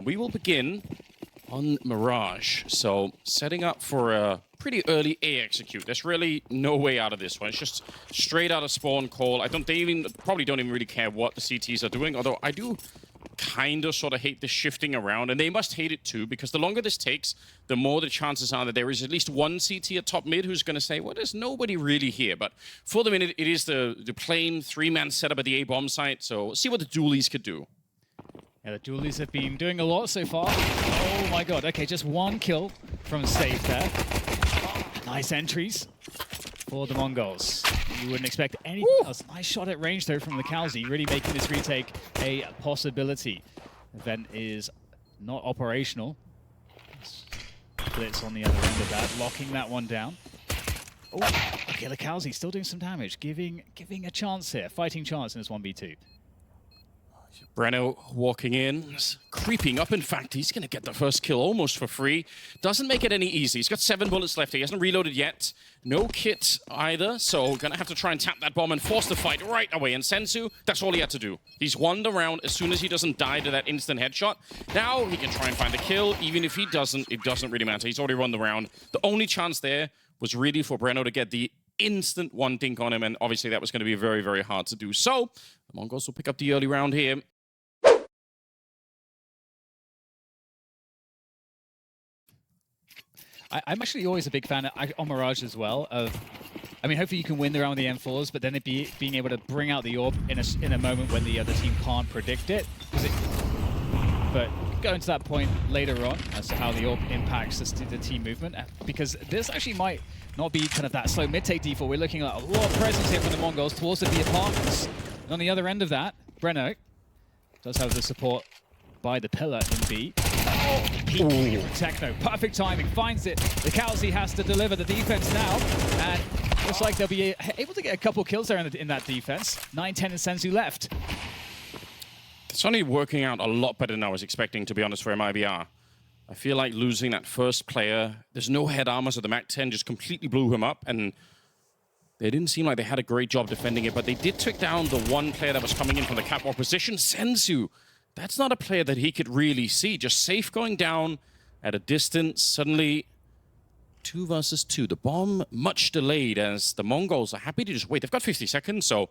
And we will begin on Mirage. So setting up for a pretty early A execute. There's really no way out of this one. It's just straight out of spawn call. They probably don't even really care what the CTs are doing, although I do kind of sort of hate the shifting around, and they must hate it too, because the longer this takes, the more the chances are that there is at least one CT at top mid who's going to say, well, there's nobody really here. But for the minute, it is the plain three-man setup at the A bomb site, so we'll see what the dualies could do. Yeah, the dualies have been doing a lot so far. Oh my god, okay, just one kill from Safe there. Nice entries for the Mongols. You wouldn't expect anything else. Nice shot at range though from the Kalzi, really making this retake a possibility. Event is not operational. Blitz on the other end of that, locking that one down. Oh, okay, the Kalzi still doing some damage, giving a chance here, fighting chance in this 1v2. Breno walking in, creeping up. In fact, he's going to get the first kill almost for free. Doesn't make it any easy. He's got 7 bullets left. He hasn't reloaded yet. No kit either, so going to have to try and tap that bomb and force the fight right away. And Sensu, that's all he had to do. He's won the round as soon as he doesn't die to that instant headshot. Now he can try and find the kill. Even if he doesn't, it doesn't really matter. He's already won the round. The only chance there was really for Breno to get the instant one dink on him, and obviously that was going to be very, very hard to do. So the Mongols will pick up the early round here. I'm actually always a big fan on Mirage as well of, I mean, hopefully you can win the round with the M4s, but then it being able to bring out the orb in a moment when the other team can't predict it. But going to that point later on as to how the orb impacts the team movement, because this actually might not be kind of that slow mid-take default. We're looking at a lot of presence here from the Mongols towards the apartments. And on the other end of that, Breno does have the support by the pillar in B. Oh, Techno, perfect timing, finds it. The Kalzi has to deliver the defense now, and looks like they'll be able to get a couple kills there in that defense. 9-10 and Sensu left. It's only working out a lot better than I was expecting, to be honest, for MIBR. I feel like losing that first player, there's no head armor, so the MAC-10 just completely blew him up, and they didn't seem like they had a great job defending it, but they did take down the one player that was coming in from the catwalk position, Sensu. That's not a player that he could really see. Just Safe going down at a distance. Suddenly, 2 versus 2. The bomb much delayed as the Mongols are happy to just wait. They've got 50 seconds, so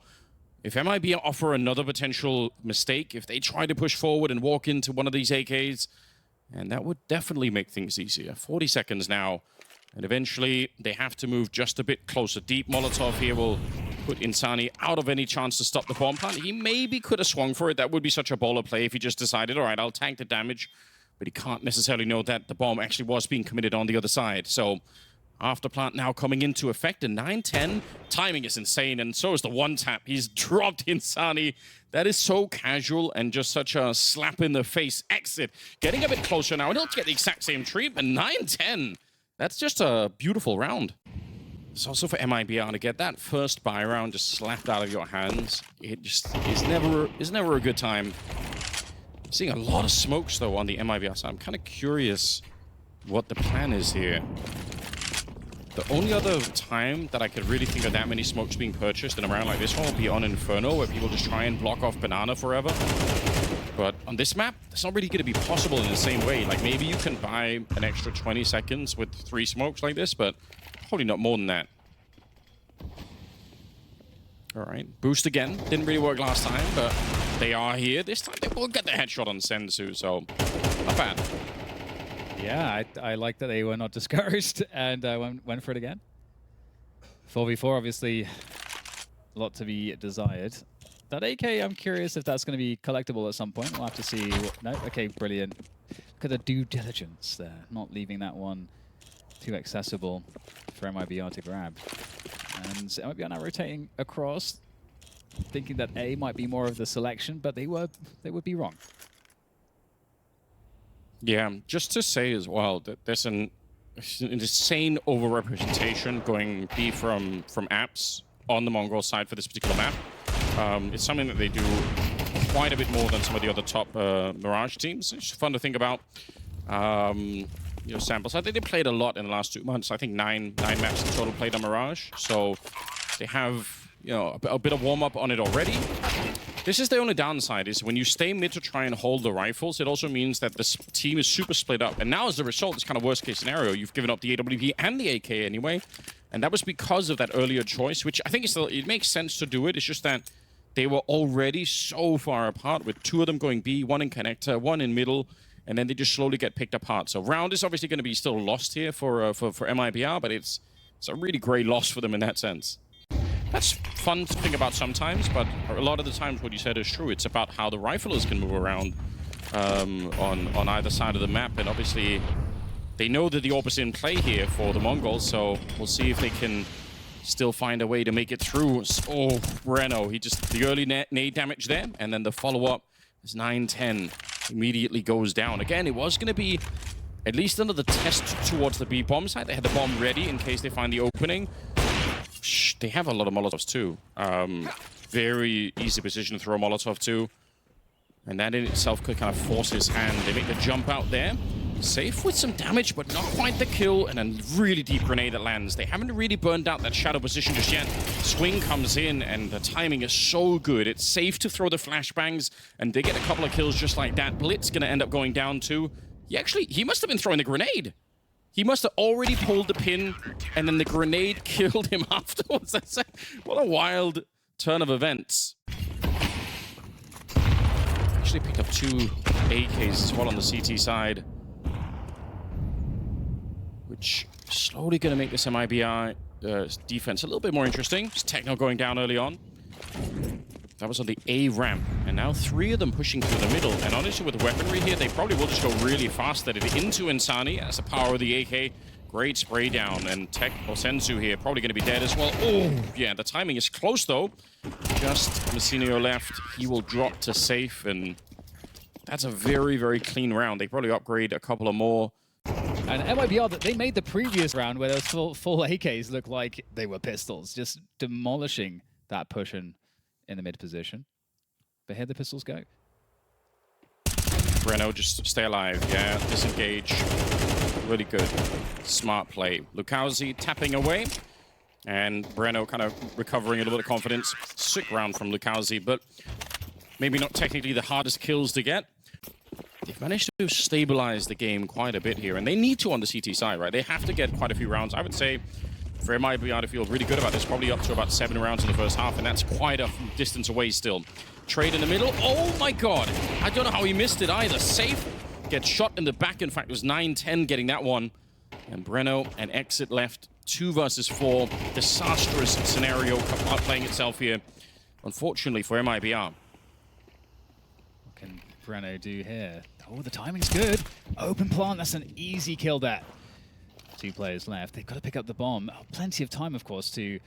if MIBR offer another potential mistake, if they try to push forward and walk into one of these AKs, and that would definitely make things easier. 40 seconds now, and eventually they have to move just a bit closer. Deep Molotov here will put Insani out of any chance to stop the bomb plant. He maybe could have swung for it. That would be such a baller play if he just decided, all right, I'll tank the damage. But he can't necessarily know that the bomb actually was being committed on the other side. So after plant now coming into effect, and 9-10, timing is insane, and so is the one tap. He's dropped Insani. That is so casual and just such a slap in the face exit. Getting a bit closer now, and he'll get the exact same treatment. 9-10. That's just a beautiful round. It's also for MIBR to get that first buy round just slapped out of your hands. It just is never a good time. Seeing a lot of smokes though on the MIBR side. I'm kind of curious what the plan is here. The only other time that I could really think of that many smokes being purchased in a round like this one will be on Inferno, where people just try and block off Banana forever. But on this map, it's not really going to be possible in the same way. Like, maybe you can buy an extra 20 seconds with 3 smokes like this, but probably not more than that. All right, boost again. Didn't really work last time, but they are here. This time they will get the headshot on Sensu, so not bad. Yeah, I like that they were not discouraged and went for it again. 4v4, obviously, a lot to be desired. That AK, I'm curious if that's going to be collectible at some point. We'll have to see. No? Okay, brilliant. Look at the due diligence there. Not leaving that one too accessible for MIBR to grab. And MIBR now rotating across, thinking that A might be more of the selection, but they would be wrong. Yeah, just to say as well that there's an insane overrepresentation going B from apps on the Mongol side for this particular map. It's something that they do quite a bit more than some of the other top Mirage teams. It's fun to think about. You know, samples. I think they played a lot in the last 2 months. I think nine maps in total played on Mirage. So they have, you know, a bit of warm up on it already. This is the only downside, is when you stay mid to try and hold the rifles, it also means that this team is super split up. And now as a result, it's kind of worst case scenario. You've given up the AWP and the AK anyway. And that was because of that earlier choice, which I think it makes sense to do it. It's just that they were already so far apart, with 2 of them going B, 1 in connector, 1 in middle, and then they just slowly get picked apart. So round is obviously going to be still lost here for MIBR, but it's a really great loss for them in that sense. That's fun to think about sometimes, but a lot of the times what you said is true. It's about how the riflers can move around on either side of the map, and obviously they know that the AWP is in play here for the Mongols, so we'll see if they can still find a way to make it through. Oh, Breno, the early nade damage there, and then the follow-up is 9-10, immediately goes down. Again, it was going to be at least under the test towards the B bomb side. They had the bomb ready in case they find the opening. They have a lot of Molotovs too. Very easy position to throw a Molotov too. And that in itself could kind of force his hand. They make the jump out there. Safe with some damage, but not quite the kill. And a really deep grenade that lands. They haven't really burned out that shadow position just yet. Swing comes in, and the timing is so good. It's safe to throw the flashbangs, and they get a couple of kills just like that. Blitz gonna end up going down too. He must have been throwing the grenade. He must have already pulled the pin, and then the grenade killed him afterwards. What a wild turn of events. Actually picked up 2 AKs as well on the CT side, which is slowly going to make this MIBR defense a little bit more interesting. Just Techno going down early on. That was on the A ramp, and now 3 of them pushing through the middle. And honestly, with the weaponry here, they probably will just go really fast at it into Insani. That's the power of the AK. Great spray down, and Tech or Senzu here probably going to be dead as well. Oh, yeah, the timing is close though. Just Messinio left. He will drop to safe, and that's a very, very clean round. They probably upgrade a couple of more. And MIBR, they made the previous round where those full AKs looked like they were pistols, just demolishing that push in the mid position. But here the pistols go. Breno, just stay alive. Yeah, disengage. Really good. Smart play. Lukowski tapping away. And Breno kind of recovering a little bit of confidence. Sick round from Lukowski, but maybe not technically the hardest kills to get. They've managed to stabilize the game quite a bit here, and they need to on the CT side, right? They have to get quite a few rounds. I would say for MIBR to feel really good about this, probably up to about 7 rounds in the first half, and that's quite a distance away still. Trade in the middle. Oh my god. I don't know how he missed it either. Safe. Gets shot in the back. In fact, it was 9-10 getting that one. And Breno and Exit left 2 versus 4. Disastrous scenario playing itself here, unfortunately for MIBR. What can Breno do here? Oh, the timing's good. Open plant, that's an easy kill there. 2 players left. They've got to pick up the bomb. Oh, plenty of time, of course, to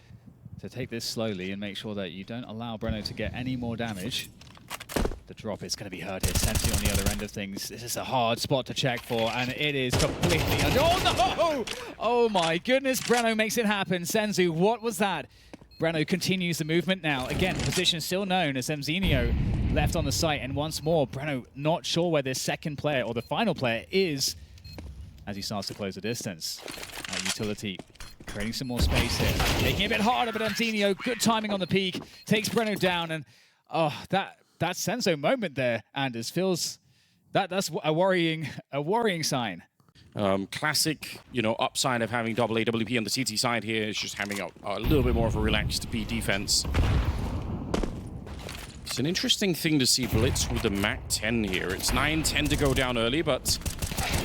take this slowly and make sure that you don't allow Breno to get any more damage. The drop is going to be heard here. Sensi on the other end of things. This is a hard spot to check for, and it is completely... Oh, no! Oh, my goodness. Breno makes it happen. Senzu, what was that? Breno continues the movement now. Again, position still known as Mzinho left on the site, and once more, Breno not sure where this second player, or the final player, is as he starts to close the distance. Utility creating some more space here. Making it a bit harder, but Mzinho, good timing on the peak, takes Breno down, and that Senso moment there, Anders, feels that's a worrying sign. Classic, upside of having double AWP on the CT side here is just having a little bit more of a relaxed B defense. It's an interesting thing to see Blitz with the MAC-10 here. It's 9-10 to go down early, but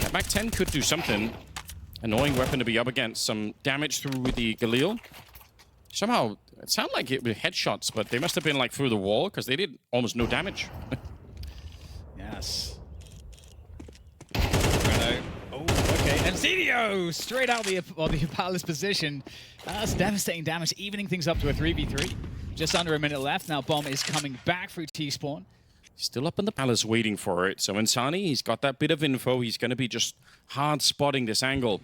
that MAC-10 could do something. Annoying weapon to be up against. Some damage through with the Galil. Somehow, it sounded like it was headshots, but they must have been like through the wall because they did almost no damage. Yes. Breno. Oh, okay. Mzinho straight out the Palace position. That's devastating damage, evening things up to a 3v3. Just under a minute left. Now Bomb is coming back through T-spawn. Still up in the Palace waiting for it. So Insani, he's got that bit of info. He's going to be just hard spotting this angle.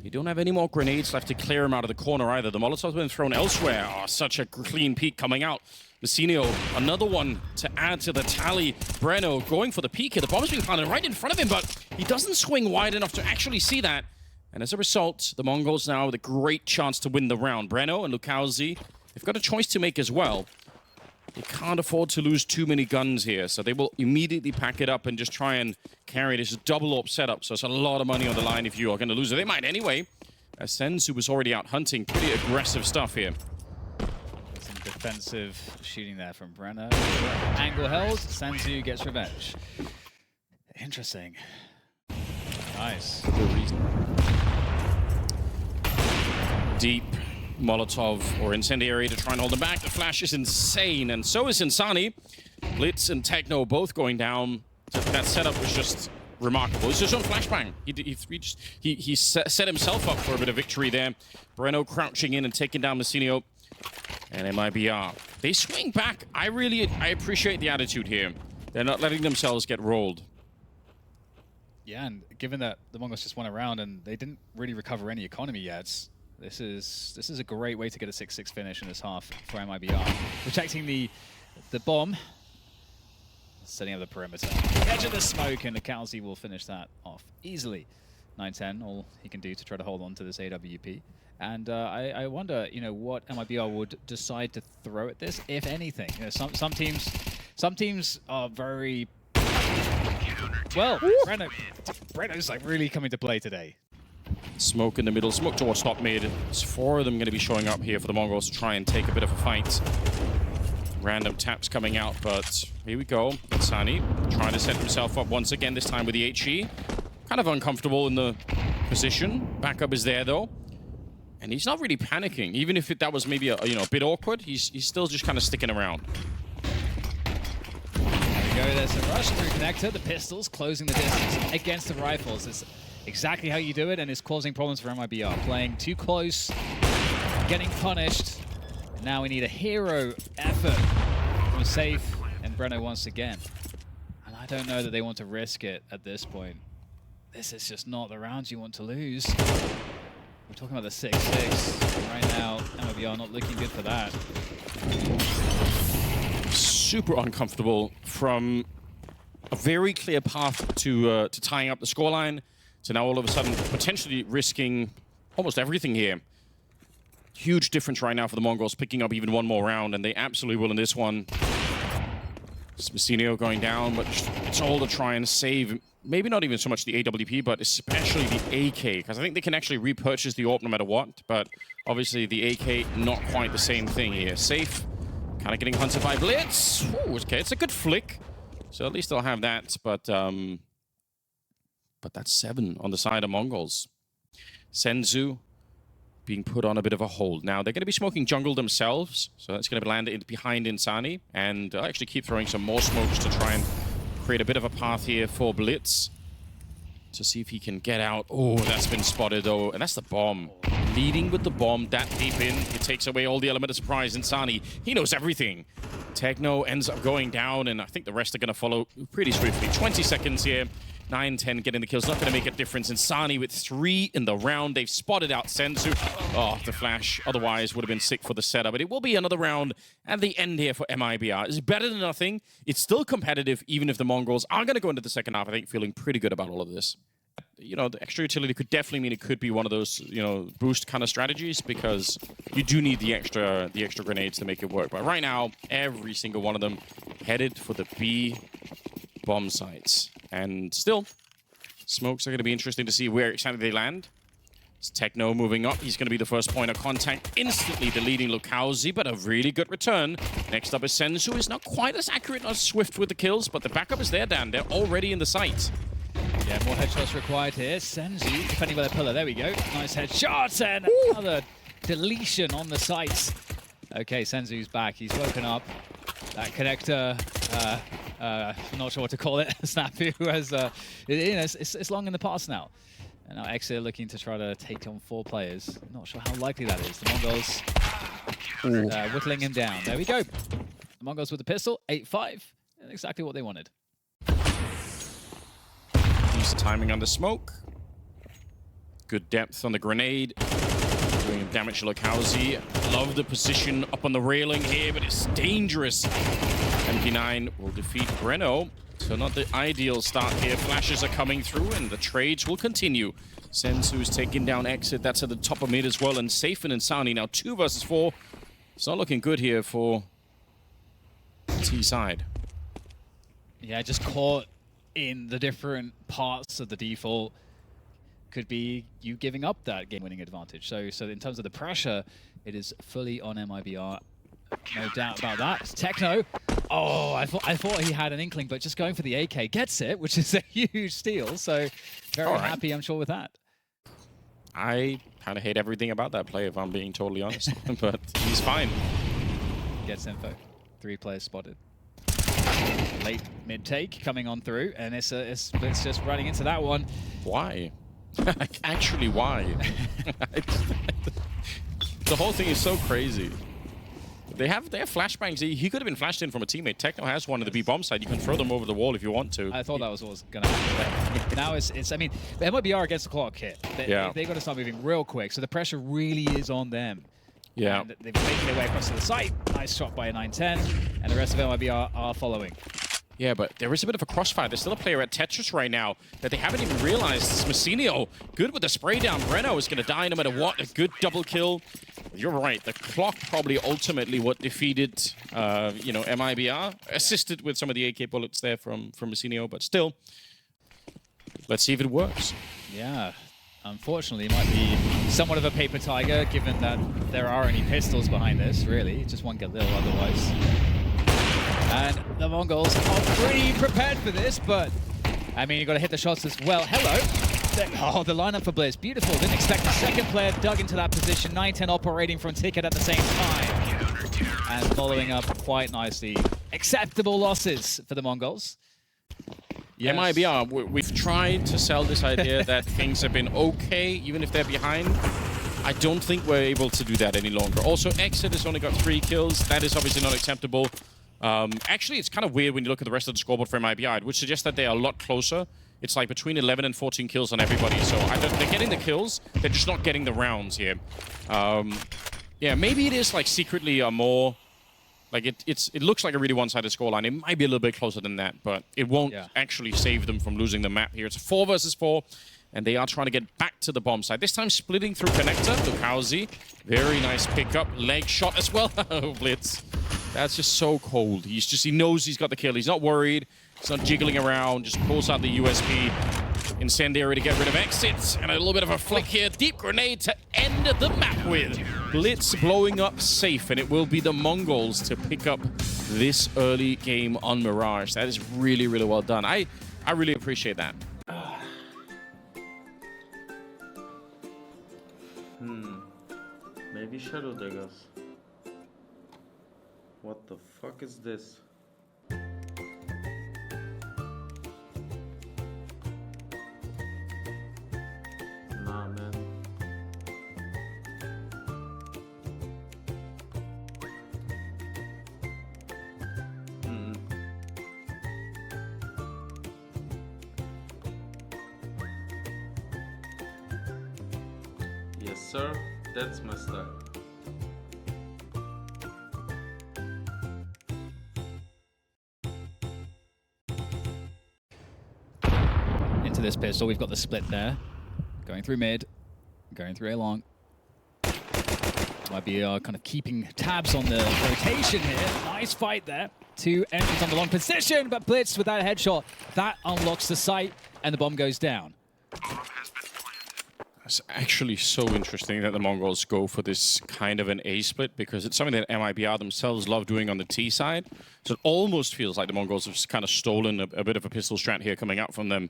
You don't have any more grenades left to clear him out of the corner either. The Molotov's been thrown elsewhere. Oh, such a clean peek coming out. Messinio, another one to add to the tally. Breno going for the peek here. The bomb's being planted right in front of him, but he doesn't swing wide enough to actually see that. And as a result, the Mongols now with a great chance to win the round. Breno and Lukowski, they've got a choice to make as well. They can't afford to lose too many guns here, so they will immediately pack it up and just try and carry this double AWP setup. So it's a lot of money on the line if you are going to lose it. They might anyway. As Senzu was already out hunting, pretty aggressive stuff here. Some defensive shooting there from Brenner. Angle held, Senzu gets revenge. Interesting. Nice. Deep Molotov or incendiary to try and hold them back. The flash is insane, and so is Insani. Blitz and Techno both going down. That setup was just remarkable. It's just on flashbang. He set himself up for a bit of victory there. Breno crouching in and taking down Messinio. And MIBR. They swing back. I appreciate the attitude here. They're not letting themselves get rolled. Yeah, and given that the Mongols just won a round and they didn't really recover any economy yet, this is a great way to get a 6-6 finish in this half for MIBR. Protecting the bomb, setting up the perimeter. Edge of the smoke, and the Kalzi will finish that off easily. 9-10, all he can do to try to hold on to this AWP. And I wonder, you know, what MIBR would decide to throw at this, if anything. You know, some teams are very well. Breno's like really coming to play today. Smoke in the middle, smoke towards top mid. There's 4 of them going to be showing up here for the Mongols to try and take a bit of a fight. Random taps coming out, but here we go. Insani trying to set himself up once again, this time with the HE. Kind of uncomfortable in the position. Backup is there though. And he's not really panicking. Even if that was maybe a bit awkward, he's still just kind of sticking around. There we go, there's a rush through connector. The pistols closing the distance against the rifles. It's exactly how you do it, and it's causing problems for MIBR. Playing too close, getting punished. And now we need a hero effort from Safe and Breno once again. And I don't know that they want to risk it at this point. This is just not the rounds you want to lose. We're talking about the 6-6. Right now, MIBR not looking good for that. Super uncomfortable from a very clear path to tying up the scoreline. So now all of a sudden potentially risking almost everything here. Huge difference right now for the Mongols, picking up even one more round, and they absolutely will in this one. Messinio going down, but it's all to try and save, maybe not even so much the AWP, but especially the AK, because I think they can actually repurchase the AWP no matter what, but obviously the AK, not quite the same thing here. Safe, kind of getting hunted by Blitz. Ooh, okay, it's a good flick, so at least they'll have that, but that's 7 on the side of Mongols. Senzu being put on a bit of a hold. Now, they're going to be smoking jungle themselves, so that's going to land behind Insani, and actually keep throwing some more smokes to try and create a bit of a path here for Blitz to see if he can get out. Oh, that's been spotted, though, and that's the bomb. Leading with the bomb that deep in, it takes away all the element of surprise. Insani, he knows everything. Techno ends up going down, and I think the rest are going to follow pretty swiftly. 20 seconds here. 9-10 getting the kills, not going to make a difference. Insani with 3 in the round. They've spotted out Senzu. Oh, the flash otherwise would have been sick for the setup. But it will be another round at the end here for MIBR. It's better than nothing. It's still competitive, even if the Mongols are going to go into the second half, I think, feeling pretty good about all of this. You know, the extra utility could definitely mean it could be one of those, you know, boost kind of strategies, because you do need the extra grenades to make it work. But right now, every single one of them headed for the B bomb sites. And still, smokes are going to be interesting to see where exactly they land. It's Techno moving up. He's going to be the first point of contact, instantly deleting Lukauzi, but a really good return. Next up is Senzu, who is not quite as accurate or swift with the kills, but the backup is there, Dan. They're already in the site. Yeah, more headshots required here. Senzu defending by the pillar. There we go. Nice headshots, and another deletion on the sites. Okay, Senzu's back. He's woken up. That connector, I'm not sure what to call it. Snappy, who has, you know, it's long in the past now. And now Exir looking to try to take on 4 players. Not sure how likely that is. The Mongols whittling him down. There we go. The Mongols with the pistol, 8-5. Exactly what they wanted. Use the timing on the smoke. Good depth on the grenade. Doing damage to Lukauzi. Love the position up on the railing here, but it's dangerous. MP9 will defeat Breno. So not the ideal start here. Flashes are coming through, and the trades will continue. Senzu's taking down Exit. That's at the top of mid as well. And Safe and Insani now 2 versus 4. It's not looking good here for T side. Yeah, just caught in the different parts of the default could be you giving up that game-winning advantage. So in terms of the pressure, it is fully on MIBR. No doubt about that. It's Techno. Oh, I thought he had an inkling, but just going for the AK gets it, which is a huge steal. So very happy, I'm sure, with that. I kind of hate everything about that play, if I'm being totally honest. But he's fine. Gets info. 3 players spotted. Late mid-take coming on through, and it's just running into that one. Why? Actually, why? The whole thing is so crazy. They have flashbangs. He could have been flashed in from a teammate. Techno has one at the B bomb side. You can throw them over the wall if you want to. I thought that was what was going to happen. Now it's I mean, the MIBR against the clock hit. They got to start moving real quick, so the pressure really is on them. Yeah. And they've making their way across to the site. Nice shot by a 910, and the rest of MIBR are following. Yeah, but there is a bit of a crossfire. There's still a player at Tetris right now that they haven't even realized. It's Messinio. Good with the spray down. Breno is going to die no matter what. A good double kill. You're right. The clock probably ultimately what defeated, you know, MIBR. Assisted with some of the AK bullets there from Messinio, but still. Let's see if it works. Yeah. Unfortunately, it might be somewhat of a paper tiger, given that there are any pistols behind this, really. It just won't get little otherwise. And the Mongols are pretty prepared for this, but, I mean, you've got to hit the shots as well. Hello. Oh, the lineup for Blitz. Beautiful. Didn't expect the second player dug into that position. 910 operating from Ticket at the same time. And following up quite nicely. Acceptable losses for the Mongols. Yes. MIBR, we've tried to sell this idea that things have been okay, even if they're behind. I don't think we're able to do that any longer. Also, Exit has only got 3 kills. That is obviously not acceptable. Actually, it's kind of weird when you look at the rest of the scoreboard for MIBR. It would suggest that they are a lot closer. It's like between 11 and 14 kills on everybody. So they're getting the kills. They're just not getting the rounds here. Yeah, maybe it is like secretly a more... Like, it looks like a really one-sided scoreline. It might be a little bit closer than that, but it won't actually save them from losing the map here. It's 4 versus 4, and they are trying to get back to the bomb side. This time splitting through connector. Lukowski. Very nice pickup. Leg shot as well. Blitz. That's just so cold. He knows he's got the kill. He's not worried. He's not jiggling around. Just pulls out the USP. Incendiary to get rid of exits, and a little bit of a flick here. Deep grenade to end the map with. Blitz blowing up safe, and it will be the Mongols to pick up this early game on Mirage. That is really, really well done. I really appreciate that. Maybe Shadow Daggers. What the fuck is this? Nah, man. Yes, sir. That's my style. Into this pistol, we've got the split there. Going through mid, going through A long. Might be kind of keeping tabs on the rotation here. Nice fight there. 2 entries on the long position, but Blitz with that headshot, that unlocks the site, and the bomb goes down. It's actually so interesting that the Mongols go for this kind of an A split, because it's something that MIBR themselves love doing on the T side. So it almost feels like the Mongols have kind of stolen a bit of a pistol strat here coming out from them.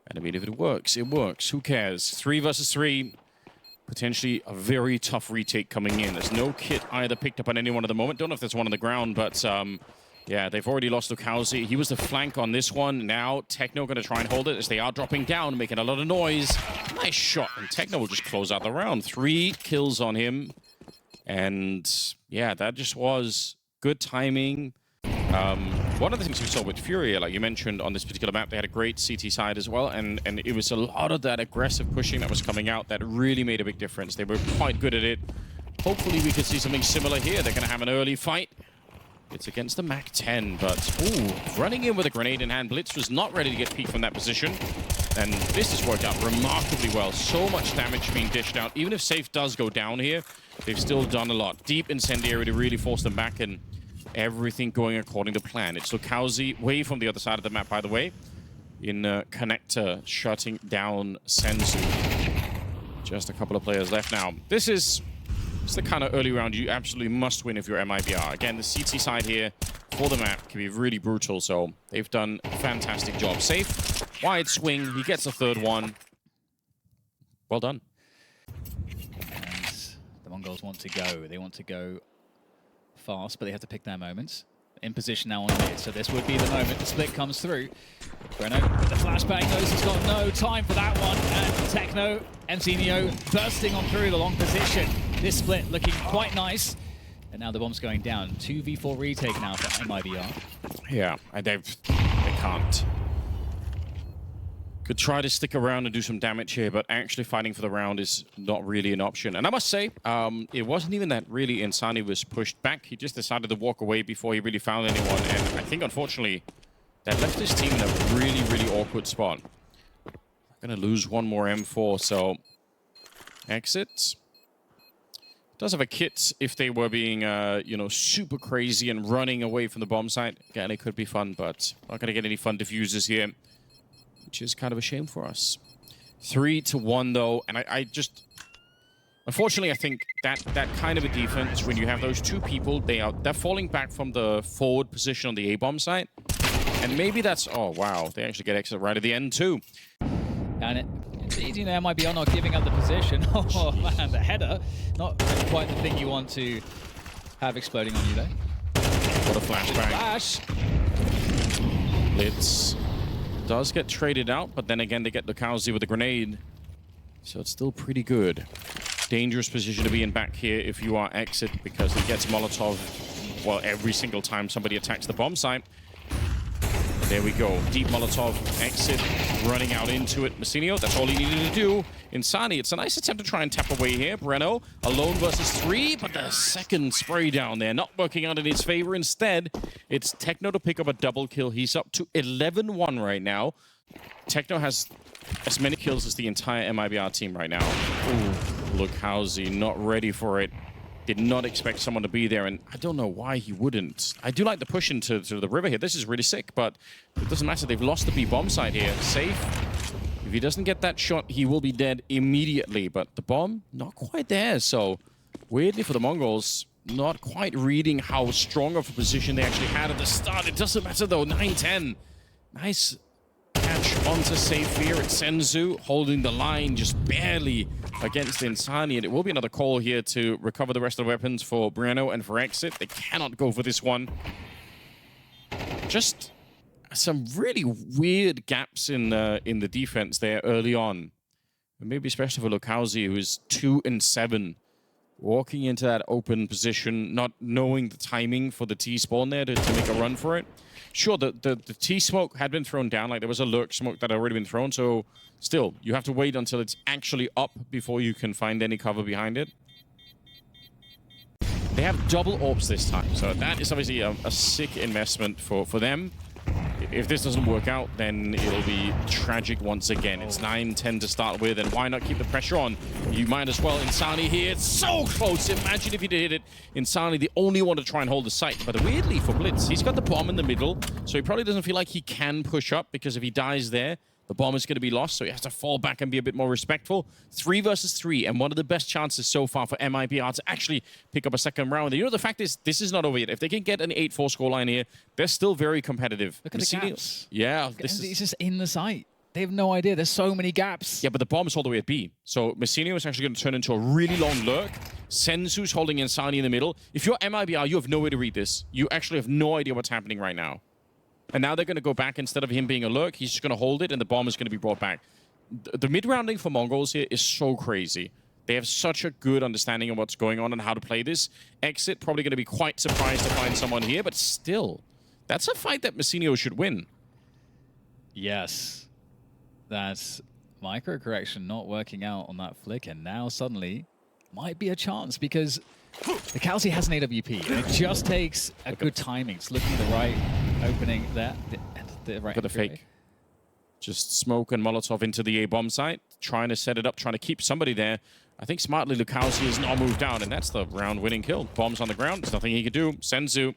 And I mean, if it works, it works. Who cares? 3 versus 3. Potentially a very tough retake coming in. There's no kit either picked up on anyone at the moment. Don't know if there's one on the ground, but yeah, they've already lost Lukowski. He was the flank on this one. Now Techno going to try and hold it as they are dropping down, making a lot of noise. Nice shot, and Techno will just close out the round. 3 kills on him. And yeah, that just was good timing. One of the things we saw with FURIA, like you mentioned on this particular map, they had a great CT side as well, and it was a lot of that aggressive pushing that was coming out that really made a big difference. They were quite good at it. Hopefully we could see something similar here. They're going to have an early fight. It's against the MAC-10, but ooh, running in with a grenade in hand. Blitz was not ready to get peeked from that position, and this has worked out remarkably well. So much damage being dished out. Even if Safe does go down here, they've still done a lot. Deep incendiary to really force them back, and Everything going according to plan. It's Lukowski way from the other side of the map, by the way. In connector, shutting down Senzu. Just a couple of players left now. This is the kind of early round you absolutely must win if you're MIBR. Again, the CT side here for the map can be really brutal, so they've done a fantastic job. Safe, wide swing, he gets the third one. Well done. And the Mongols want to go. They want to go fast, but they have to pick their moments. In position now on mid, so this would be the moment the split comes through. Breno with the flashbang knows he's got no time for that one, and Techno, MCNeo bursting on through the long position. This split looking quite nice, and now the bomb's going down. 2v4 retake now for MIBR. Yeah, they can't. Could try to stick around and do some damage here, but actually fighting for the round is not really an option. And I must say, it wasn't even that really Insani was pushed back. He just decided to walk away before he really found anyone. And I think, unfortunately, that left his team in a really, really awkward spot. Gonna lose one more M4, so exit. Does have a kit if they were being, you know, super crazy and running away from the bomb site. Again, it could be fun, but not gonna get any fun diffusers here, which is kind of a shame for us. 3-1 though, and I just, unfortunately, I think that kind of a defense, when you have those two people, they're falling back from the forward position on the A-bomb site, and maybe that's, oh wow, they actually get exit right at the end too. And it's easy now, MIBR not giving up the position. Oh man, the header, not quite the thing you want to have exploding on you though. What a flashbang. Flash. Blitz does get traded out, but then again they get Lukowski with a grenade, so it's still pretty good. Dangerous position to be in back here if you are exit, because he gets Molotov, well, every single time somebody attacks the bomb site. There we go, deep Molotov, exit, running out into it. Messinio, that's all he needed to do. Insani, it's a nice attempt to try and tap away here. Breno, alone versus 3, but the second spray down there, not working out in his favor. Instead, it's Techno to pick up a double kill. He's up to 11-1 right now. Techno has as many kills as the entire MIBR team right now. Ooh, Lukowski, not ready for it. Did not expect someone to be there, and I don't know why he wouldn't. I do like the push into the river here. This is really sick, but it doesn't matter. They've lost the B bomb side here. Safe. If he doesn't get that shot, he will be dead immediately, but the bomb, not quite there. So, weirdly for the Mongols, not quite reading how strong of a position they actually had at the start. It doesn't matter, though. 9-10. Nice catch onto safe here. It's Senzu holding the line just barely against Insani, and it will be another call here to recover the rest of the weapons for Breno and for exit. They cannot go for this one. Just some really weird gaps in the defense there early on. And maybe especially for Lukowski, who is 2-7. Walking into that open position, not knowing the timing for the T-spawn there to make a run for it. Sure, the T-smoke had been thrown down, like there was a lurk smoke that had already been thrown, so still, you have to wait until it's actually up before you can find any cover behind it. They have double orbs this time, so that is obviously a sick investment for them. If this doesn't work out, then it'll be tragic once again. It's 9-10 to start with, and why not keep the pressure on? You might as well. Insani here, it's so close. Imagine if he did hit it. Insani, the only one to try and hold the site. But weirdly for Blitz, he's got the bomb in the middle, so he probably doesn't feel like he can push up, because if he dies there, the bomb is going to be lost, so he has to fall back and be a bit more respectful. 3 versus 3, and one of the best chances so far for MIBR to actually pick up a second round. You know, the fact is, this is not over yet. If they can get an 8-4 scoreline here, they're still very competitive. Look at the gaps. Yeah. It's just in the site. They have no idea. There's so many gaps. Yeah, but the bomb is all the way at B. So Messinio is actually going to turn into a really long lurk. Senzu's holding Insani in the middle. If you're MIBR, you have no way to read this. You actually have no idea what's happening right now. And now they're going to go back. Instead of him being a lurk, he's just going to hold it, and the bomb is going to be brought back. The mid-rounding for Mongols here is so crazy. They have such a good understanding of what's going on and how to play this. Exit probably going to be quite surprised to find someone here, but still, that's a fight that Messinio should win. Yes. That's micro-correction not working out on that flick, and now suddenly might be a chance, because the Kalsi has an AWP, and it just takes a good timing. It's looking at the right opening there, the right. Look at the fake. Just smoke and Molotov into the A-bomb site, trying to set it up, trying to keep somebody there. I think smartly Lukowski has not moved down, and that's the round-winning kill. Bombs on the ground, there's nothing he can do. Senzu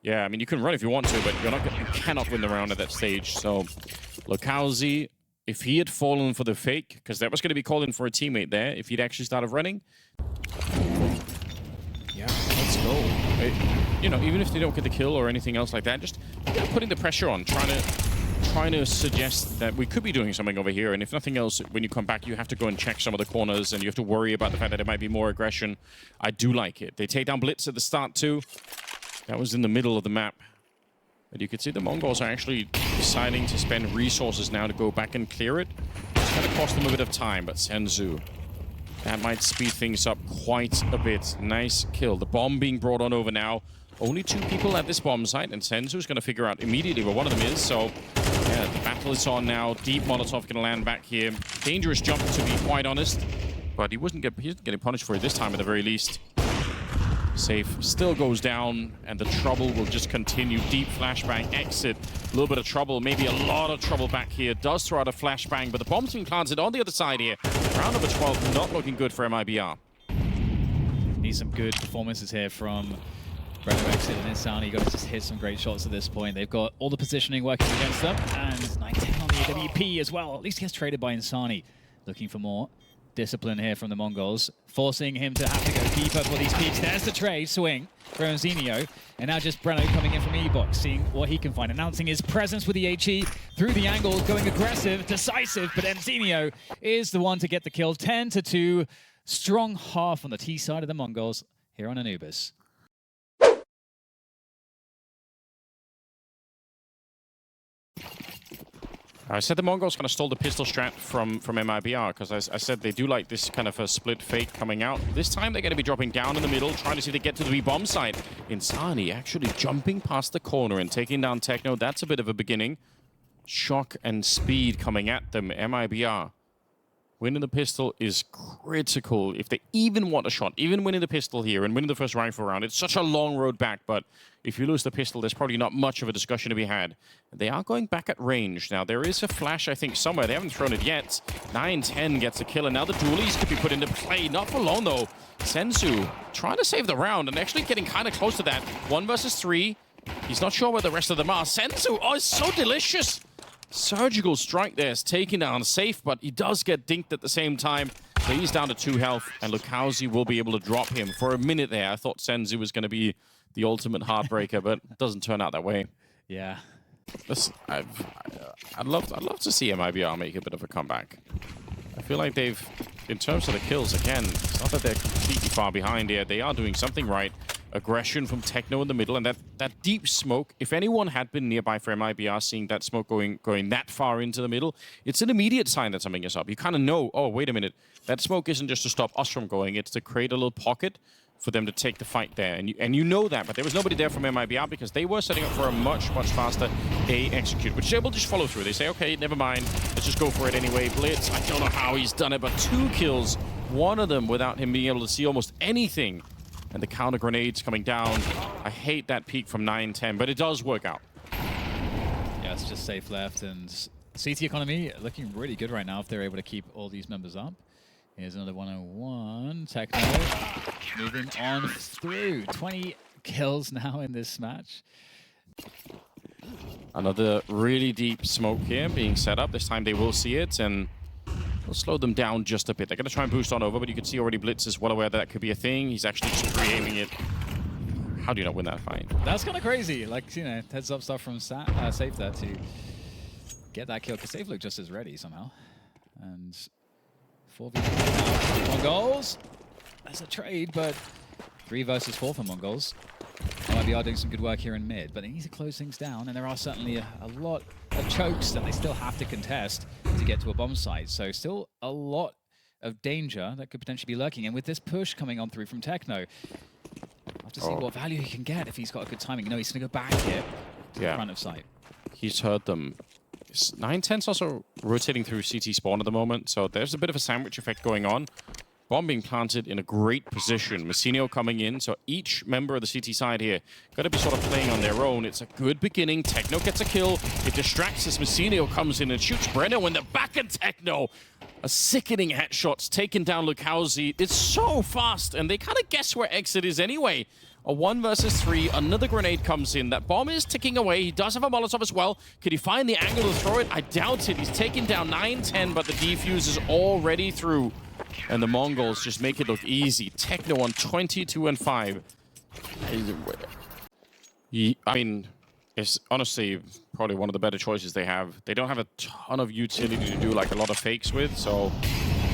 Yeah, I mean, you can run if you want to, but you cannot win the round at that stage. So, MongolZ, if he had fallen for the fake, because that was going to be calling for a teammate there, if he'd actually started running, yeah, let's go. You know, even if they don't get the kill or anything else like that, just putting the pressure on, trying to suggest that we could be doing something over here. And if nothing else, when you come back, you have to go and check some of the corners, and you have to worry about the fact that there might be more aggression. I do like it. They take down Blitz at the start too. That was in the middle of the map. But you can see the Mongols are actually deciding to spend resources now to go back and clear it. It's going to cost them a bit of time, but Senzu, that might speed things up quite a bit. Nice kill. The bomb being brought on over now. Only 2 people at this bomb site, and Senzu's going to figure out immediately where one of them is. So, yeah, the battle is on now. Deep Molotov going to land back here. Dangerous jump, to be quite honest. But he wasn't getting punished for it this time at the very least. Safe still goes down, and the trouble will just continue. Deep flashbang, exit. A little bit of trouble, maybe a lot of trouble back here. Does throw out a flashbang, but the bomb's being planted on the other side here. Round number 12, not looking good for MIBR. Need some good performances here from Breno Exit and Insani. You got to just hit some great shots at this point. They've got all the positioning working against them, and 9-10 on the AWP as well. At least he gets traded by Insani. Looking for more discipline here from the Mongols, forcing him to have to go deeper for these peaks. There's the trade swing from Zinio, and now just Breno coming in from E-Box, seeing what he can find, announcing his presence with the HE through the angle, going aggressive, decisive, but Zinio is the one to get the kill. 10-2, strong half on the T side of the Mongols here on Anubis. I said the Mongols kind of stole the pistol strat from MIBR, because I said they do like this kind of a split fake coming out. This time they're going to be dropping down in the middle, trying to see if they get to the B-bomb site. Insani actually jumping past the corner and taking down Techno. That's a bit of a beginning. Shock and speed coming at them. MIBR. Winning the pistol is critical. If they even want a shot, even winning the pistol here and winning the first rifle round, it's such a long road back, but if you lose the pistol, there's probably not much of a discussion to be had. They are going back at range. Now, there is a flash, I think, somewhere. They haven't thrown it yet. 9-10 gets a kill, and now the dualies could be put into play. Not for long, though. Senzu trying to save the round and actually getting kind of close to that. 1 versus 3. He's not sure where the rest of them are. Senzu, oh, it's so delicious. Surgical strike there is taken down safe, but he does get dinked at the same time. So he's down to 2 health, and MongolZ will be able to drop him. For a minute there, I thought Senzu was going to be the ultimate heartbreaker, but it doesn't turn out that way. Yeah. Listen, I'd love to see MIBR make a bit of a comeback. I feel like they've, in terms of the kills, again, it's not that they're completely far behind here. They are doing something right. Aggression from Techno in the middle, and that deep smoke, if anyone had been nearby for MIBR seeing that smoke going that far into the middle, it's an immediate sign that something is up. You kind of know, oh, wait a minute, that smoke isn't just to stop us from going, it's to create a little pocket for them to take the fight there. And you know that, but there was nobody there from MIBR because they were setting up for a much faster A execute, which they will just follow through. They say, okay, never mind, let's just go for it anyway. Blitz, I don't know how he's done it, but 2 kills, one of them without him being able to see almost anything. And the counter grenades coming down. I hate that peak from 9-10, but it does work out. Yeah, it's just safe left, and CT economy looking really good right now if they're able to keep all these members up. Here's another 101. Techno moving on through. 20 kills now in this match. Another really deep smoke here being set up. This time they will see it, and we'll slow them down just a bit. They're going to try and boost on over, but you can see already Blitz is well aware that could be a thing. He's actually just pre-aiming it. How do you not win that fight? That's kind of crazy. Like, you know, heads up stuff from Safe there to get that kill, because Safe looked just as ready somehow. And 4v4 now. Mongols. That's a trade, but 3 versus 4 for Mongols. MIBR doing some good work here in mid, but they need to close things down, and there are certainly a lot of chokes that they still have to contest to get to a bomb site. So still a lot of danger that could potentially be lurking. And with this push coming on through from Techno, I'll have to see what value he can get if he's got a good timing. No, he's going to go back here to the front of site. He's heard them. 9-10's also rotating through CT spawn at the moment, so there's a bit of a sandwich effect going on. Bomb being planted in a great position. Messinio coming in, so each member of the CT side here got to be sort of playing on their own. It's a good beginning. Techno gets a kill. It distracts as Messinio comes in and shoots Breno in the back, and Techno, a sickening headshots, taking down MongolZ. It's so fast, and they kind of guess where exit is anyway. A 1 versus 3, another grenade comes in. That bomb is ticking away. He does have a Molotov as well. Could he find the angle to throw it? I doubt it. He's taken down 9-10, but the defuse is already through. And the Mongols just make it look easy. Techno on 22-5. I mean, it's honestly probably one of the better choices they have. They don't have a ton of utility to do like a lot of fakes with, so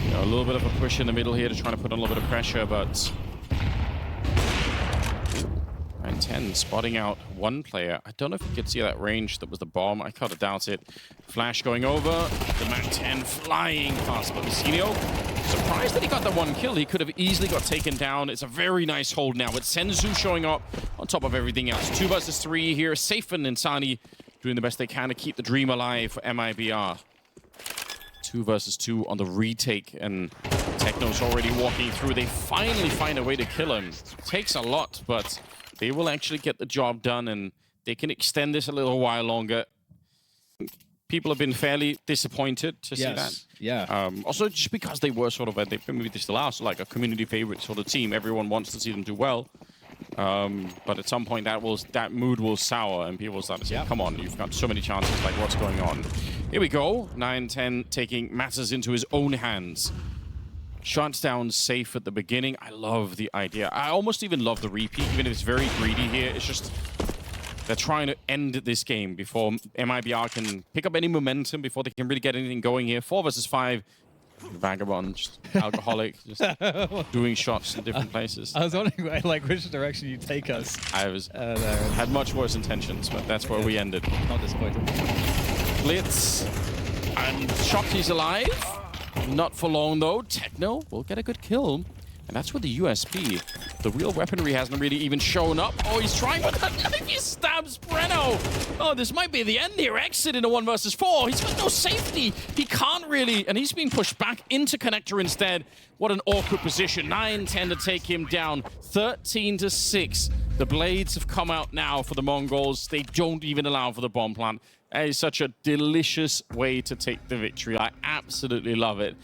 you know, a little bit of a push in the middle here to try to put on a little bit of pressure, but 9-10 spotting out one player. I don't know if you could see that range that was the bomb. I kind of doubt it. Flash going over. The MAC-10 flying past Babisinho. Surprised that he got the one kill. He could have easily got taken down. It's a very nice hold now with Senzu showing up on top of everything else. 2 versus 3 here. Safe and Insani doing the best they can to keep the dream alive for MIBR. 2 versus 2 on the retake, and Techno's already walking through. They finally find a way to kill him. Takes a lot, but they will actually get the job done, and they can extend this a little while longer. People have been fairly disappointed to see that. Yeah. Also, just because they were sort of, maybe they still are, so like a community favorite sort of team. Everyone wants to see them do well. But at some point, that mood will sour, and people will start to say, come on, you've got so many chances, like what's going on? Here we go. 9-10 taking matters into his own hands. Shots down safe at the beginning. I love the idea. I almost even love the repeat, even if it's very greedy here. It's just they're trying to end this game before MIBR can pick up any momentum, before they can really get anything going here. 4 versus 5. Vagabond, just alcoholic, just doing shots in different places. I was wondering like which direction you'd take us. I had much worse intentions, but that's where we ended. Not disappointed. Blitz, and Shockey's alive. Not for long, though. Techno will get a good kill. And that's with the USP. The real weaponry hasn't really even shown up. Oh, he's trying with that knife. He stabs Breno. Oh, this might be the end here. Exit in a 1 versus 4. He's got no safety. He can't really. And he's being pushed back into connector instead. What an awkward position. 9-10 to take him down. 13-6. The blades have come out now for the Mongols. They don't even allow for the bomb plant. That is such a delicious way to take the victory. I absolutely love it.